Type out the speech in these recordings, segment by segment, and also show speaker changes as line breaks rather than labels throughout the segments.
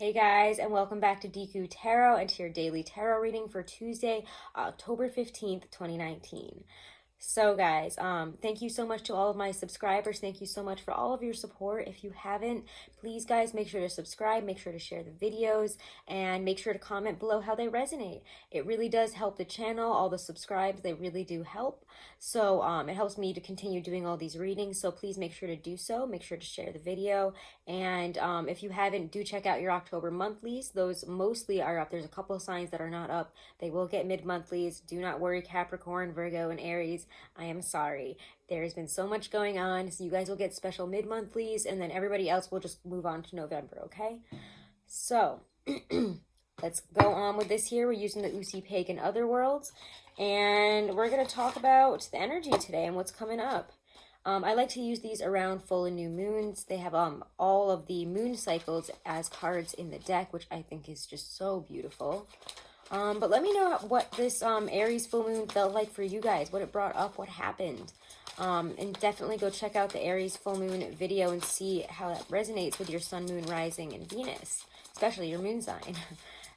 Hey guys, and welcome back to Deku Tarot and to your daily tarot reading for Tuesday, October 15th, 2019. So guys, thank you so much to all of my subscribers. Thank you so much for all of your support. If you haven't, please guys, make sure to subscribe, make sure to share the videos, and make sure to comment below how they resonate. It really does help the channel. All the subscribes, they really do help. So it helps me to continue doing all these readings. So please make sure to do so. Make sure to share the video. And if you haven't, do check out your October monthlies. Those mostly are up. There's a couple of signs that are not up. They will get mid-monthlies. Do not worry, Capricorn, Virgo, and Aries. I am sorry. There's been so much going on, so you guys will get special mid-monthlies, and then everybody else will just move on to November, okay? So, let's go on with this here. We're using the Usi Pagan Otherworlds, and we're going to talk about the energy today and what's coming up. I like to use these around full and new moons. They have all of the moon cycles as cards in the deck, which I think is just so beautiful. But let me know what this Aries full moon felt like for you guys, what it brought up, what happened. And definitely go check out the Aries full moon video and see how that resonates with your sun, moon, rising, and Venus, especially your moon sign.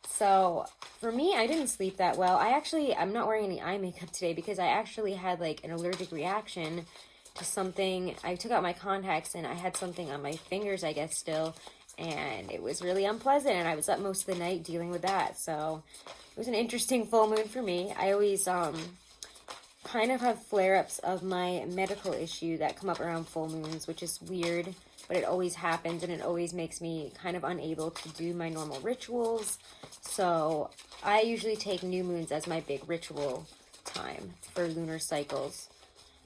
So for me, I didn't sleep that well. I'm not wearing any eye makeup today because I actually had like an allergic reaction to something. I took out my contacts and I had something on my fingers, I guess, still. And it was really unpleasant, and I was up most of the night dealing with that. So it was an interesting full moon for me. I always kind of have flare-ups of my medical issue that come up around full moons, which is weird, but it always happens, and it always makes me kind of unable to do my normal rituals. So I usually take new moons as my big ritual time for lunar cycles.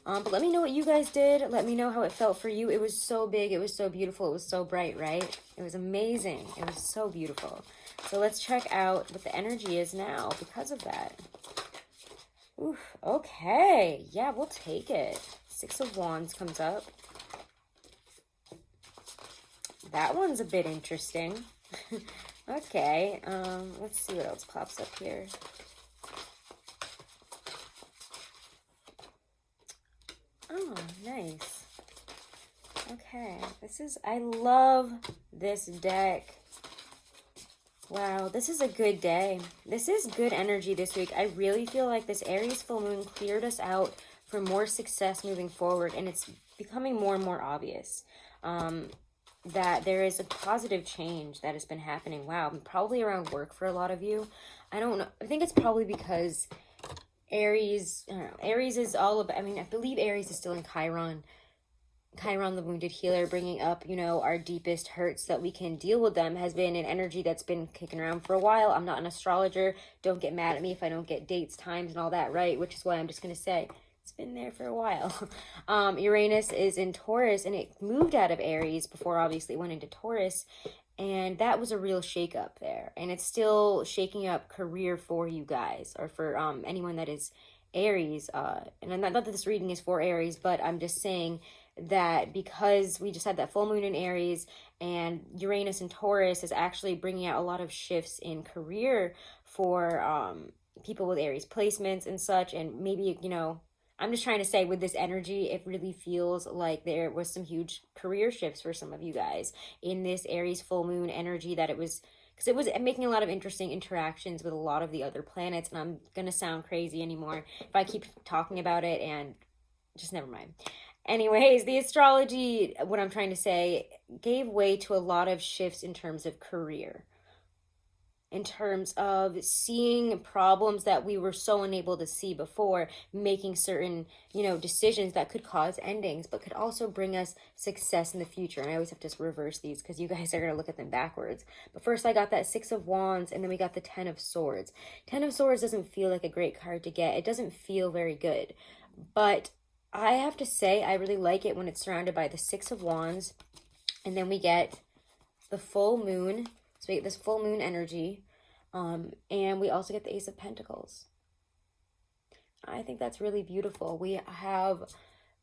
But let me know what you guys did. Let me know how it felt for you. It was so big. It was so beautiful. It was so bright, right? It was amazing. It was so beautiful. So let's check out what the energy is now because of that. Oof, okay. Yeah, we'll take it. Six of Wands comes up. That one's a bit interesting. Okay. Let's see what else pops up here. Oh, nice. Okay, I love this deck. Wow, this is a good day. This is good energy this week. I really feel like this Aries full moon cleared us out for more success moving forward, and it's becoming more and more obvious that there is a positive change that has been happening. Wow, probably around work for a lot of you. I don't know. I think it's probably because Aries, I don't know, Aries is all about, I believe Aries is still in Chiron. Chiron, the wounded healer, bringing up, our deepest hurts that we can deal with them, has been an energy that's been kicking around for a while. I'm not an astrologer. Don't get mad at me if I don't get dates, times, and all that right, which is why I'm just going to say it's been there for a while. Uranus is in Taurus, and it moved out of Aries before obviously it went into Taurus. And that was a real shakeup there. And it's still shaking up career for you guys, or for anyone that is Aries. And not that this reading is for Aries, but I'm just saying that because we just had that full moon in Aries, and Uranus and Taurus is actually bringing out a lot of shifts in career for people with Aries placements and such. And maybe, I'm just trying to say with this energy, it really feels like there was some huge career shifts for some of you guys in this Aries full moon energy, that it was, because it was making a lot of interesting interactions with a lot of the other planets. And I'm going to sound crazy anymore if I keep talking about it, and just never mind. Anyways, the astrology, what I'm trying to say, gave way to a lot of shifts in terms of career, in terms of seeing problems that we were so unable to see before, making certain, decisions that could cause endings, but could also bring us success in the future. And I always have to reverse these because you guys are going to look at them backwards. But first I got that Six of Wands, and then we got the Ten of Swords. Ten of Swords doesn't feel like a great card to get. It doesn't feel very good. But I have to say, I really like it when it's surrounded by the Six of Wands, and then we get the full moon. So we get this full moon energy, and we also get the Ace of Pentacles. I think that's really beautiful. We have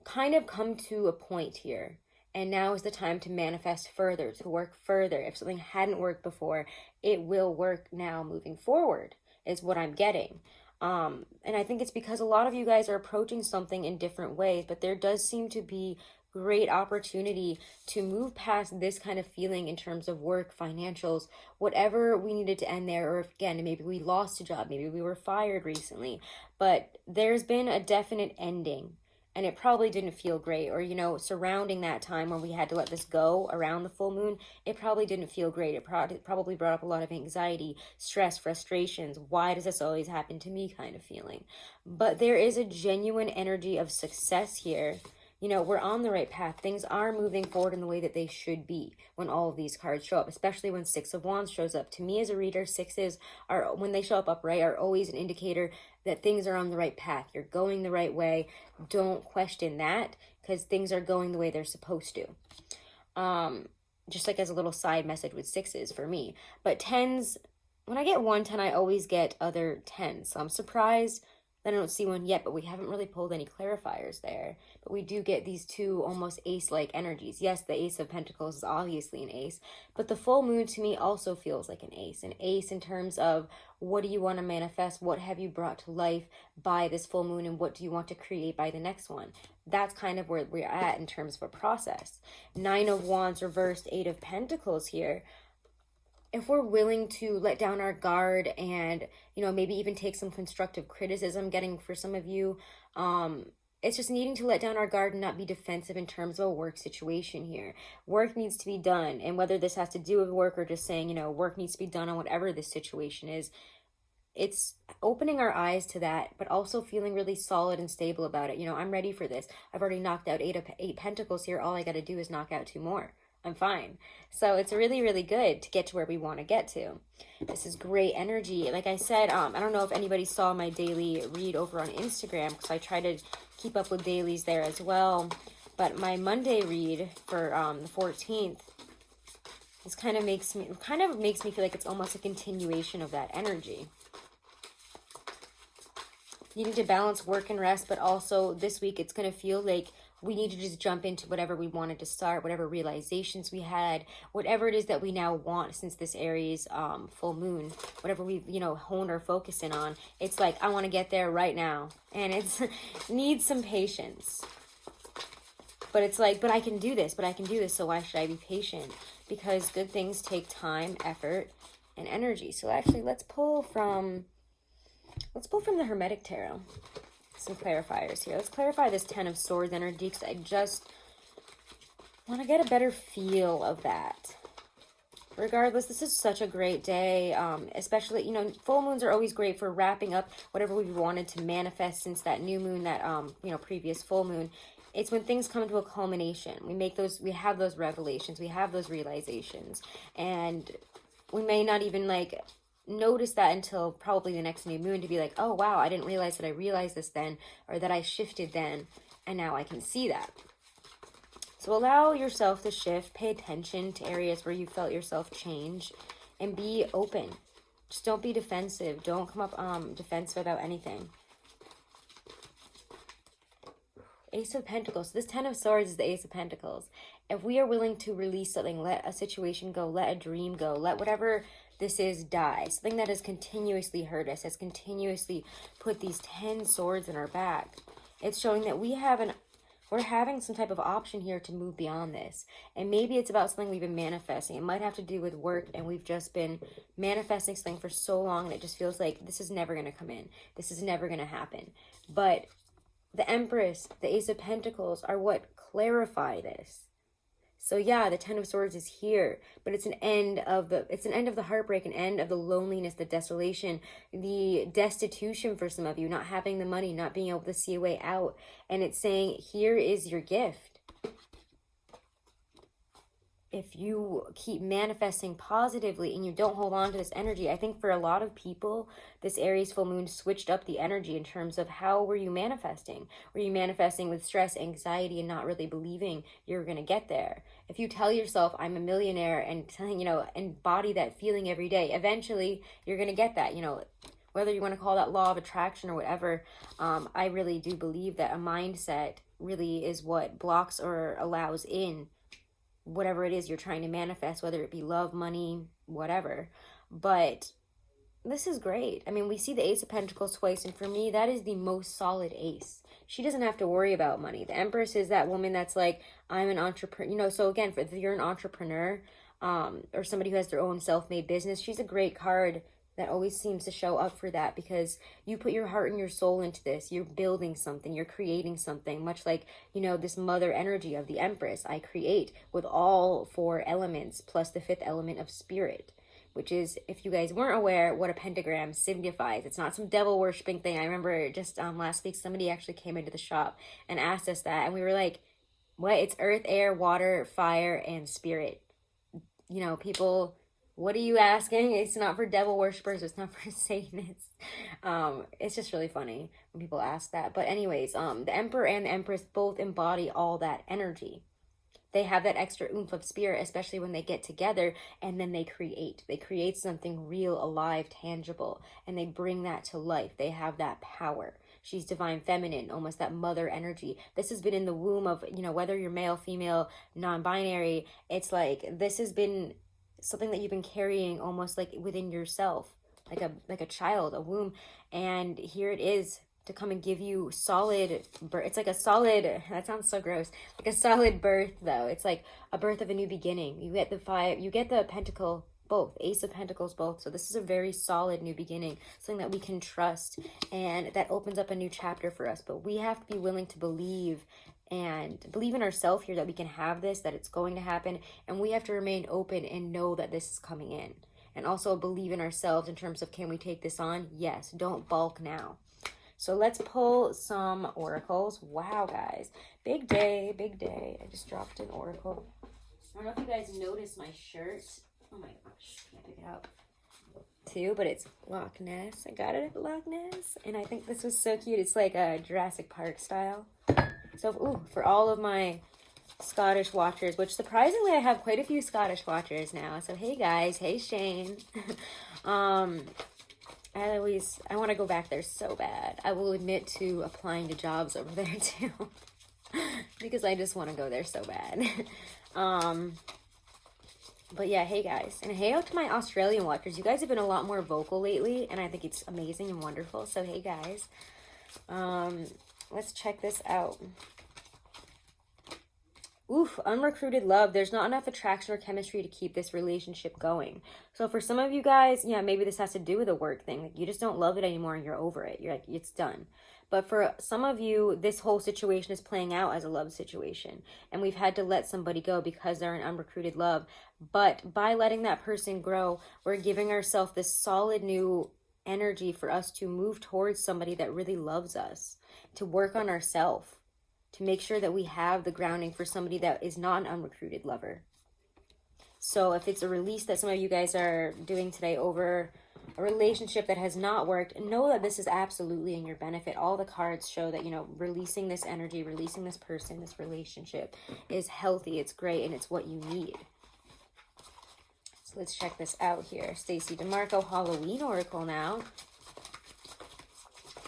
kind of come to a point here, and now is the time to manifest further, to work further. If something hadn't worked before, it will work now moving forward, is what I'm getting. And I think it's because a lot of you guys are approaching something in different ways, but there does seem to be great opportunity to move past this kind of feeling in terms of work, financials, whatever we needed to end there. Or if, again, maybe we lost a job, maybe we were fired recently, but there's been a definite ending. And it probably didn't feel great. Or, you know, surrounding that time when we had to let this go around the full moon, it probably didn't feel great. It probably brought up a lot of anxiety, stress, frustrations. Why does this always happen to me kind of feeling? But there is a genuine energy of success here. You know, we're on the right path. Things are moving forward in the way that they should be when all of these cards show up, especially when Six of Wands shows up. To me as a reader, sixes are, when they show up upright, are always an indicator that things are on the right path. You're going the right way. Don't question that, because things are going the way they're supposed to. Just like as a little side message with sixes for me. But tens, when I get 110, I always get other tens. So I'm surprised that I don't see one yet, but we haven't really pulled any clarifiers there. But we do get these two almost ace-like energies. Yes, the Ace of Pentacles is obviously an ace, but the full moon to me also feels like an ace. An ace in terms of, what do you want to manifest? What have you brought to life by this full moon? And what do you want to create by the next one? That's kind of where we're at in terms of a process. Nine of Wands reversed, Eight of Pentacles here. If we're willing to let down our guard and, you know, maybe even take some constructive criticism, getting for some of you, it's just needing to let down our guard and not be defensive in terms of a work situation here. Work needs to be done. And whether this has to do with work or just saying, you know, work needs to be done on whatever this situation is, it's opening our eyes to that, but also feeling really solid and stable about it. You know, I'm ready for this. I've already knocked out eight Pentacles here. All I got to do is knock out two more. I'm fine. So it's really, really good to get to where we want to get to. This is great energy. Like I said, I don't know if anybody saw my daily read over on Instagram, because I try to keep up with dailies there as well. But my Monday read for the 14th, this kind of makes me feel like it's almost a continuation of that energy. Needing to balance work and rest, but also this week it's going to feel like we need to just jump into whatever we wanted to start, whatever realizations we had, whatever it is that we now want since this Aries full moon, whatever we, you know, hone our focus in on. It's like, I want to get there right now. And it's needs some patience. But it's like, but I can do this, so why should I be patient? Because good things take time, effort, and energy. So actually, let's pull from the Hermetic Tarot. Some clarifiers here. Let's clarify this Ten of Swords energy, because I just want to get a better feel of that. Regardless, this is such a great day, especially, you know, full moons are always great for wrapping up whatever we've wanted to manifest since that new moon, that, you know, previous full moon. It's when things come to a culmination. We have those revelations, we have those realizations, and we may not even, like, notice that until probably the next new moon to be like, oh wow, I didn't realize that I realized this then, or that I shifted then, and now I can see that. So allow yourself to shift, pay attention to areas where you felt yourself change, and be open. Just don't be defensive. Don't come up defensive about anything. Ace of Pentacles. This Ten of Swords is the Ace of Pentacles. If we are willing to release something, let a situation go, let a dream go, let whatever this is die, something that has continuously hurt us, has continuously put these 10 swords in our back, it's showing that we're having some type of option here to move beyond this. And maybe it's about something we've been manifesting. It might have to do with work, and we've just been manifesting something for so long, and it just feels like this is never going to come in. This is never going to happen. But the Empress, the Ace of Pentacles are what clarify this. So yeah, the Ten of Swords is here, but it's an end of the heartbreak, an end of the loneliness, the desolation, the destitution for some of you, not having the money, not being able to see a way out. And it's saying, here is your gift. If you keep manifesting positively and you don't hold on to this energy, I think for a lot of people, this Aries full moon switched up the energy in terms of how were you manifesting? Were you manifesting with stress, anxiety, and not really believing you're going to get there? If you tell yourself, I'm a millionaire, and, you know, embody that feeling every day, eventually you're going to get that, you know, whether you want to call that law of attraction or whatever. I really do believe that a mindset really is what blocks or allows in whatever it is you're trying to manifest, whether it be love, money, whatever. But this is great. I mean, we see the Ace of Pentacles twice, and for me, that is the most solid ace. she doesn't have to worry about money. The Empress is that woman that's like, I'm an entrepreneur, you know. So again, if you're an entrepreneur, or somebody who has their own self-made business, she's a great card that always seems to show up for that, because you put your heart and your soul into this. You're building something, you're creating something, much like, you know, this mother energy of the Empress. I create with all 4 elements plus the 5th element of spirit, which is, if you guys weren't aware, what a pentagram signifies. It's not some devil worshipping thing. I remember just last week, somebody actually came into the shop and asked us that, and we were like, what? It's earth, air, water, fire, and spirit. You know, people, what are you asking? It's not for devil worshippers. It's not for Satanists. It's just really funny when people ask that. But anyways, the Emperor and the Empress both embody all that energy. They have that extra oomph of spirit, especially when they get together, and then they create. They create something real, alive, tangible, and they bring that to life. They have that power. She's divine feminine, almost that mother energy. This has been in the womb of, you know, whether you're male, female, non-binary, it's like this has been something that you've been carrying almost like within yourself, like a child, a womb, and here it is to come and give you solid birth. It's like a solid, that sounds so gross, like a solid birth though. It's like a birth of a new beginning. You get the 5, you get the pentacle, both, Ace of Pentacles, both. So this is a very solid new beginning, something that we can trust, and that opens up a new chapter for us. But we have to be willing to believe, and believe in ourselves here, that we can have this, that it's going to happen, and we have to remain open and know that this is coming in. And also believe in ourselves in terms of, can we take this on? Yes, don't balk now. So let's pull some oracles. Wow, guys. Big day, big day. I just dropped an oracle. I don't know if you guys noticed my shirt. Oh my gosh, can't pick it up. Too, but it's Loch Ness. I got it at Loch Ness. And I think this was so cute. It's like a Jurassic Park style. So, ooh, for all of my Scottish watchers, which surprisingly I have quite a few Scottish watchers now. So, hey guys. Hey, Shane. I want to go back there so bad. I will admit to applying to jobs over there too. Because I just want to go there so bad. But yeah, hey guys. And hey out to my Australian watchers. You guys have been a lot more vocal lately, and I think it's amazing and wonderful. So hey guys. Let's check this out. Oof, unrecruited love. There's not enough attraction or chemistry to keep this relationship going. So for some of you guys, yeah, maybe this has to do with a work thing. Like, you just don't love it anymore and you're over it. You're like, it's done. But for some of you, this whole situation is playing out as a love situation. And we've had to let somebody go because they're an unrecruited love. But by letting that person grow, we're giving ourselves this solid new energy for us to move towards somebody that really loves us, to work on ourselves, to make sure that we have the grounding for somebody that is not an unrecruited lover. So if it's a release that some of you guys are doing today over a relationship that has not worked, know that this is absolutely in your benefit. All the cards show that, you know, releasing this energy, releasing this person, this relationship is healthy, it's great, and it's what you need. So let's check this out here. Stacey DeMarco Halloween Oracle now.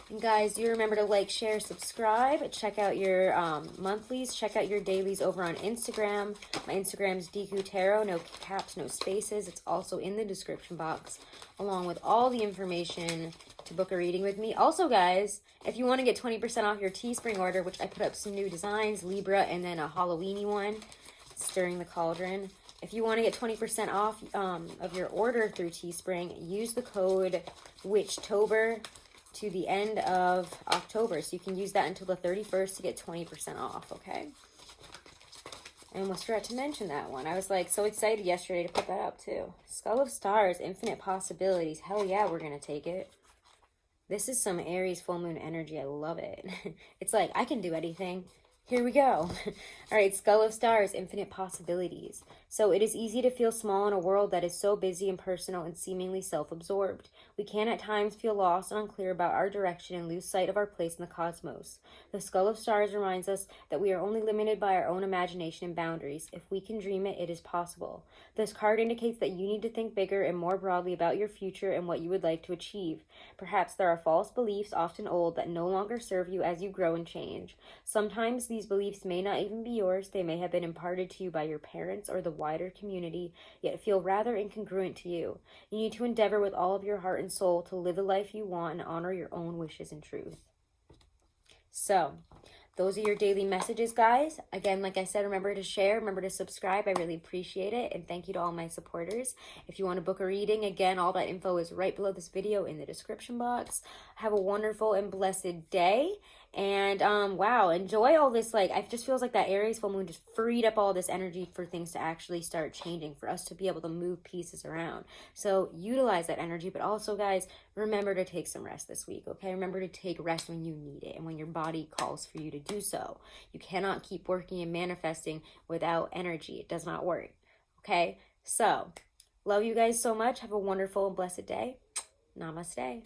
And guys, do remember to like, share, subscribe. Check out your monthlies. Check out your dailies over on Instagram. My Instagram's Deku Tarot. No caps, no spaces. It's also in the description box, along with all the information to book a reading with me. Also, guys, if you want to get 20% off your Teespring order, which I put up some new designs, Libra, and then a Halloweeny one, Stirring the Cauldron. If you want to get 20% off of your order through Teespring, use the code WitchTober to the end of October. So you can use that until the 31st to get 20% off, okay? I almost forgot to mention that one. I was like so excited yesterday to put that up too. Skull of Stars, Infinite Possibilities. Hell yeah, we're going to take it. This is some Aries full moon energy. I love it. It's like, I can do anything. Here we go. All right, Skull of Stars, Infinite Possibilities. So it is easy to feel small in a world that is so busy and personal and seemingly self-absorbed. We can at times feel lost and unclear about our direction and lose sight of our place in the cosmos. The Skull of Stars reminds us that we are only limited by our own imagination and boundaries. If we can dream it, it is possible. This card indicates that you need to think bigger and more broadly about your future and what you would like to achieve. Perhaps there are false beliefs, often old, that no longer serve you as you grow and change. Sometimes these beliefs may not even be yours. They may have been imparted to you by your parents or the wider community, yet feel rather incongruent to you. You need to endeavor with all of your heart and soul to live the life you want and honor your own wishes and truth. So those are your daily messages, guys. Again, like I said, remember to share, remember to subscribe. I really appreciate it. And thank you to all my supporters. If you want to book a reading, again, all that info is right below this video in the description box. Have a wonderful and blessed day. And wow, enjoy all this. Like, it just feels like that Aries full moon just freed up all this energy for things to actually start changing, for us to be able to move pieces around. So utilize that energy. But also, guys, remember to take some rest this week, okay? Remember to take rest when you need it and when your body calls for you to do so. You cannot keep working and manifesting without energy. It does not work, okay? So love you guys so much. Have a wonderful and blessed day. Namaste.